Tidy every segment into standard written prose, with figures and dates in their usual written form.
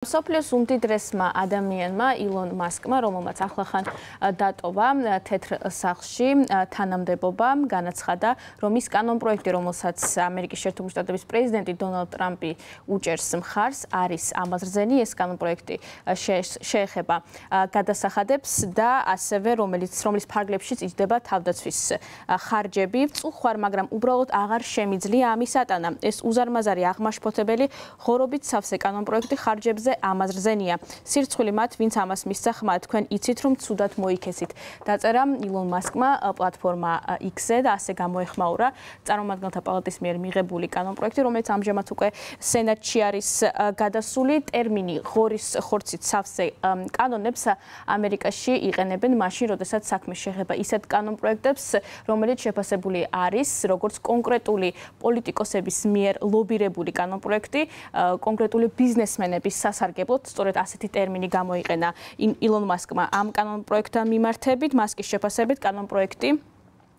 სოფლიოს უმდიდრესმა ადამიანმა ილონ მასკმა, რომელმაც ახლახან დატოვა თეთრ სახლში თანამდებობა, განაცხადა, რომ ის კანონპროექტი, რომელსაც ამერიკის შეერთებული შტატების პრეზიდენტი დონალდ ტრამპი უჭერს მხარს, არის ამაზრზენი. ეს კანონპროექტი შეეხება გადასახადებს და ასევე რომლის ფარგლებშიც იჯდება თავდაცვის ხარჯები. ვწუხვარ, მაგრამ უბრალოდ აღარ შემიძლია ამის ატანა. ეს უზარმაზარი, აღმაშფოთებელი, ღორობით სავსე კანონპროექტი ხარჯებზე ამაზრზენია. სირცხვილი მათ, ვინც ამას მისცა ხმა, თქვენ იცით, რომ ცუდად მოიქესით. დაწერა ილონ მასკმა პლატფორმა X-ზე და ასე გამოეხმაურა წარმომადგენელთა პალატის მიერ მიღებული კანონპროექტი, რომელიც ამჟამად უკვე სენატში არის გადასული. ტერმინი ღორის ხორცით სავსე კანონებს ამერიკაში იყენებენ მაშინ, როდესაც საქმე შეეხება ისეთ კანონპროექტებს, რომელიც შეფასებული არის როგორც კონკრეტული პოლიტიკოსების მიერ ლობირებული კანონპროექტი, კონკრეტული ბიზნესმენების სასარგებლოდ, სწორედ ასეთი ტერმინი გამოიყენა ილონ მასკმა ამ კანონპროექტთან მიმართებით. მასკის შეფასებით კანონპროექტი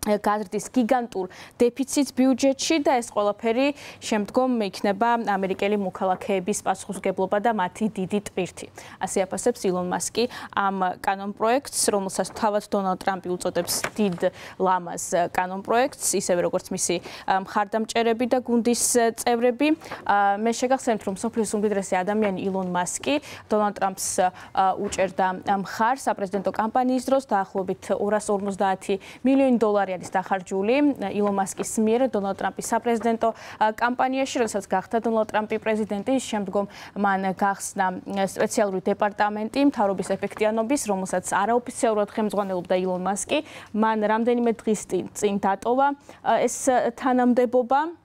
გაზრდის გიგანტურ დეფიციტს ბიუჯეტში და ეს ყველაფერი შემდგომ იქნება ამერიკელი მოქალაქეების პასუხისმგებლობა და მათი დიდი ტვირთი. ასე აფასებს ილონ მასკი ამ კანონპროექტს, რომელსაც თავად დონალდ ტრამპი უწოდებს დიდ ლამაზ კანონპროექტს, ისევე როგორც მისი მხარდამჭერები და გუნდის წევრები. მე შეგახსენებთ, რომ სოფლიოს უმდიდრესი ადამიანი ილონ მასკი დონალდ ტრამპს უჭერდა მხარს საპრეზიდენტო კამპანიის დროს, დაახლოებით $250 მილიონი არის დახარჯული ილონ მასკის მიერ დონალდ ტრამპის საპრეზიდენტო კამპანიაში, როდესაც გახდა დონალდ ტრამპი პრეზიდენტი, შემდგომ მან გახსნა სპეციალური დეპარტამენტი მთავრობის ეფექტიანობის, რომელსაც არაოფიციალურად ხელმძღვანელობდა ილონ მასკი. მან რამდენიმე დღის წინ დატოვა ეს თანამდებობა.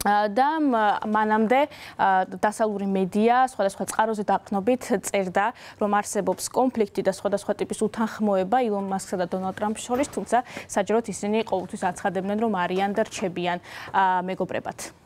და მანამდე დასავლური მედია სხვადასხვა წყაროზე დაყრდნობით წერდა, რომ არსებობს კონფლიქტი და სხვადასხვა ტიპის უთანხმოება ილონ მასკსა და დონალდ ტრამპს შორის, თუმცა საჯაროდ ისინი ყოველთვის აცხადებდნენ, რომ არიან და რჩებიან მეგობრებად.